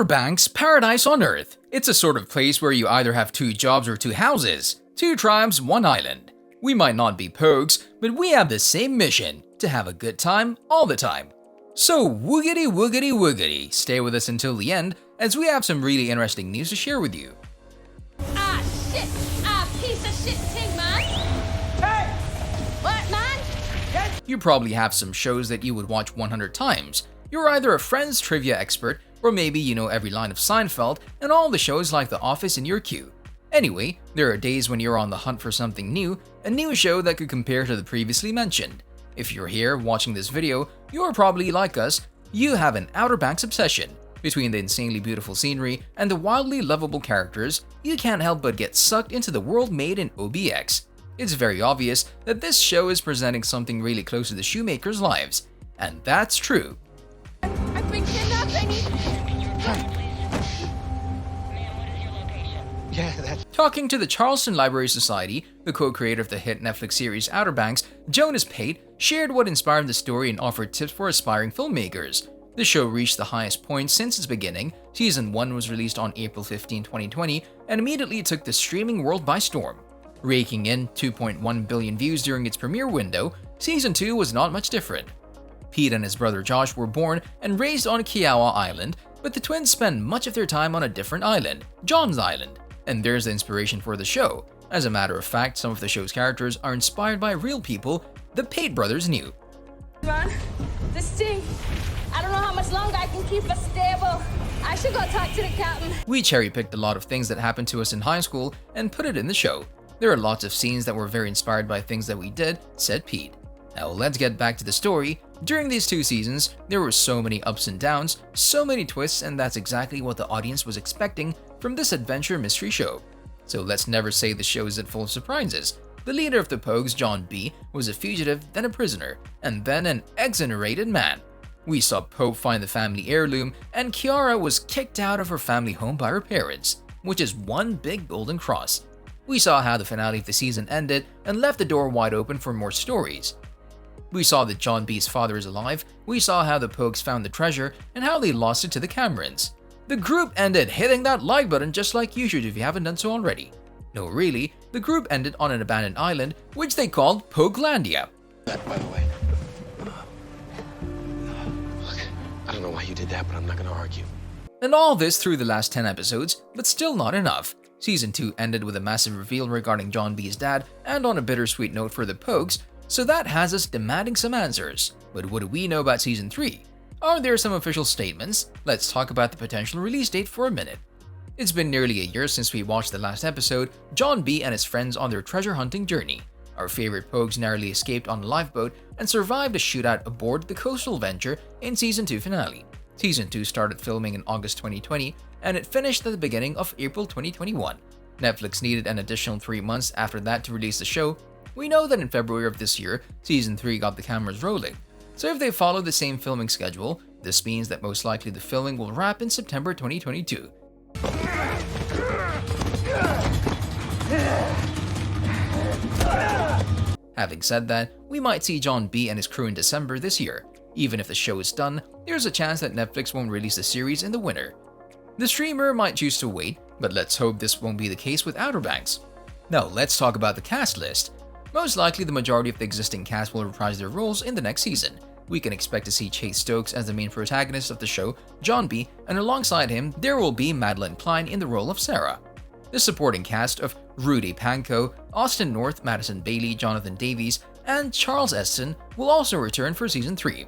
Outer Banks, paradise on Earth. It's a sort of place where you either have 2 jobs or 2 houses, 2 tribes, 1 island. We might not be Pogues, but we have the same mission, to have a good time all the time. So woogity woogity woogity, stay with us until the end as we have some really interesting news to share with you. Ah shit! Ah piece of shit thing, man! Hey! What, man? You probably have some shows that you would watch 100 times. You're either a Friends trivia expert, or maybe you know every line of Seinfeld and all the shows like The Office in your queue. Anyway, there are days when you're on the hunt for something new, a new show that could compare to the previously mentioned. If you're here watching this video, you're probably like us, you have an Outer Banks obsession. Between the insanely beautiful scenery and the wildly lovable characters, you can't help but get sucked into the world made in OBX. It's very obvious that this show is presenting something really close to the shoemakers' lives, and that's true. I've been kidnapped, I need... Talking to the Charleston Library Society, the co-creator of the hit Netflix series Outer Banks, Jonas Pate, shared what inspired the story and offered tips for aspiring filmmakers. The show reached the highest point since its beginning. Season 1 was released on April 15, 2020, and immediately took the streaming world by storm. Raking in 2.1 billion views during its premiere window, Season 2 was not much different. Pete and his brother Josh were born and raised on Kiowa Island, but the twins spend much of their time on a different island, John's Island. And there's the inspiration for the show. As a matter of fact, some of the show's characters are inspired by real people the Pate brothers knew. Man, this thing, I don't know how much longer I can keep it stable. I should go talk to the captain. We cherry-picked a lot of things that happened to us in high school and put it in the show. There are lots of scenes that were very inspired by things that we did, said Pete. Now let's get back to the story. During these 2 seasons, there were so many ups and downs, so many twists, and that's exactly what the audience was expecting from this adventure mystery show. So let's never say the show isn't full of surprises. The leader of the Pogues, John B., was a fugitive, then a prisoner, and then an exonerated man. We saw Pope find the family heirloom, and Kiara was kicked out of her family home by her parents, which is one big golden cross. We saw how the finale of the season ended and left the door wide open for more stories. We saw that John B.'s father is alive, we saw how the Pogues found the treasure, and how they lost it to the Camerons. The group ended hitting that like button just like you should if you haven't done so already. No really, the group ended on an abandoned island, which they called Poguelandia. By the way, look, I don't know why you did that, but I'm not gonna argue. And all this through the last 10 episodes, but still not enough. Season 2 ended with a massive reveal regarding John B.'s dad, and on a bittersweet note for the Pogues, so that has us demanding some answers. But what do we know about Season 3? Are there some official statements? Let's talk about the potential release date for a minute. It's been nearly a year since we watched the last episode, John B. and his friends on their treasure hunting journey. Our favorite Pogues narrowly escaped on a lifeboat and survived a shootout aboard the coastal venture in Season 2 finale. Season 2 started filming in August 2020, and it finished at the beginning of April 2021. Netflix needed an additional 3 months after that to release the show. We know that in February of this year, Season 3 got the cameras rolling. So if they follow the same filming schedule, this means that most likely the filming will wrap in September 2022. Having said that, we might see John B. and his crew in December this year. Even if the show is done, there's a chance that Netflix won't release the series in the winter. The streamer might choose to wait, but let's hope this won't be the case with Outer Banks. Now let's talk about the cast list. Most likely the majority of the existing cast will reprise their roles in the next season. We can expect to see Chase Stokes as the main protagonist of the show, John B., and alongside him there will be Madeline Klein in the role of Sarah. The supporting cast of Rudy Panko, Austin North, Madison Bailey, Jonathan Davies, and Charles Eston will also return for Season 3.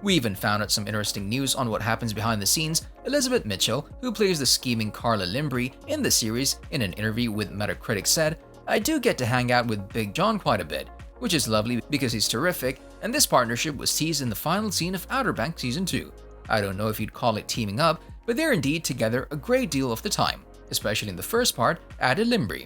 We even found out some interesting news on what happens behind the scenes. Elizabeth Mitchell, who plays the scheming Carla Limbry in the series, in an interview with Metacritic said, "I do get to hang out with Big John quite a bit, which is lovely because he's terrific, and this partnership was teased in the final scene of Outer Banks Season 2. I don't know if you'd call it teaming up, but they're indeed together a great deal of the time, especially in the first part, added Limbry."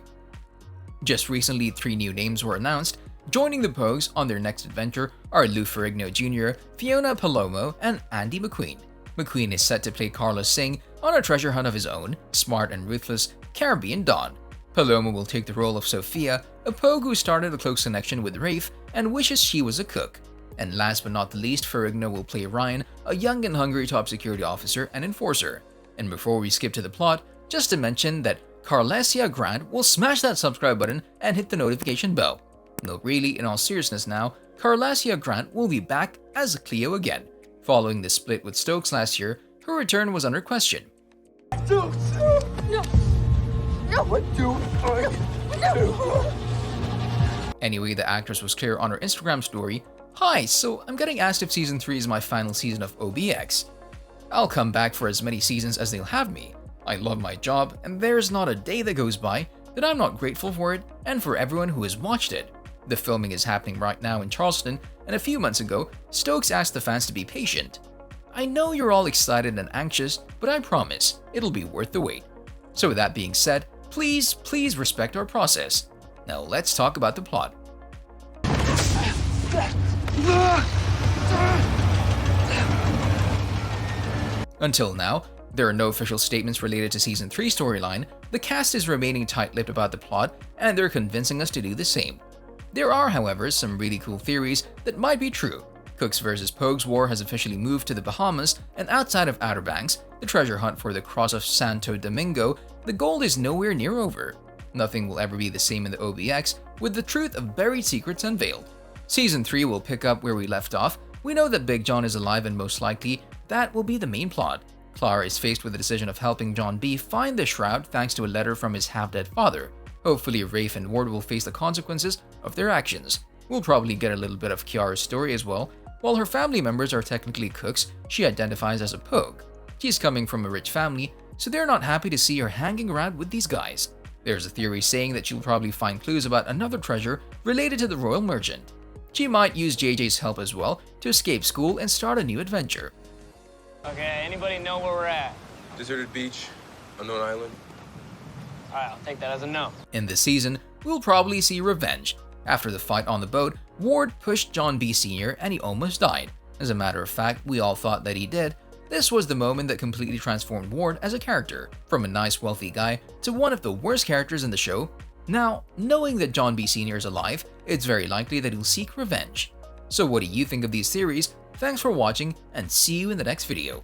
Just recently, 3 new names were announced. Joining the Pogues on their next adventure are Lou Ferrigno Jr., Fiona Palomo, and Andy McQueen. McQueen is set to play Carlos Singh on a treasure hunt of his own, smart and ruthless Caribbean Dawn. Paloma will take the role of Sophia, a Pogue who started a close connection with Rafe and wishes she was a cook. And last but not the least, Ferrigno will play Ryan, a young and hungry top security officer and enforcer. And before we skip to the plot, just to mention that Carlesia Grant will smash that subscribe button and hit the notification bell. No, really, in all seriousness now, Carlesia Grant will be back as Cleo again. Following the split with Stokes last year, her return was under question. Stokes! No! No! What do I do? Anyway, the actress was clear on her Instagram story, "Hi, so I'm getting asked if season 3 is my final season of OBX. I'll come back for as many seasons as they'll have me. I love my job, and there's not a day that goes by that I'm not grateful for it and for everyone who has watched it. The filming is happening right now in Charleston, and a few months ago, Stokes asked the fans to be patient. I know you're all excited and anxious, but I promise it'll be worth the wait. So with that being said, please respect our process. Now let's talk about the plot." Until now, there are no official statements related to Season 3 storyline. The cast is remaining tight-lipped about the plot, and they're convincing us to do the same. There are, however, some really cool theories that might be true. Kooks vs. Pogues war has officially moved to the Bahamas, and outside of Outer Banks, the treasure hunt for the Cross of Santo Domingo, the gold is nowhere near over. Nothing will ever be the same in the OBX, with the truth of buried secrets unveiled. Season 3 will pick up where we left off. We know that Big John is alive, and most likely, that will be the main plot. Clara is faced with the decision of helping John B find the shroud thanks to a letter from his half-dead father. Hopefully, Rafe and Ward will face the consequences of their actions. We'll probably get a little bit of Kiara's story as well. While her family members are technically Kooks, she identifies as a Pogue. She's coming from a rich family, so they're not happy to see her hanging around with these guys. There's a theory saying that she'll probably find clues about another treasure related to the royal merchant. She might use JJ's help as well to escape school and start a new adventure. Okay, anybody know where we're at? Deserted beach, unknown island. Alright, I'll take that as a no. In this season, we'll probably see revenge. After the fight on the boat, Ward pushed John B. Sr. and he almost died. As a matter of fact, we all thought that he did. This was the moment that completely transformed Ward as a character, from a nice wealthy guy to one of the worst characters in the show. Now, knowing that John B. Sr. is alive, it's very likely that he'll seek revenge. So what do you think of these theories? Thanks for watching, and see you in the next video.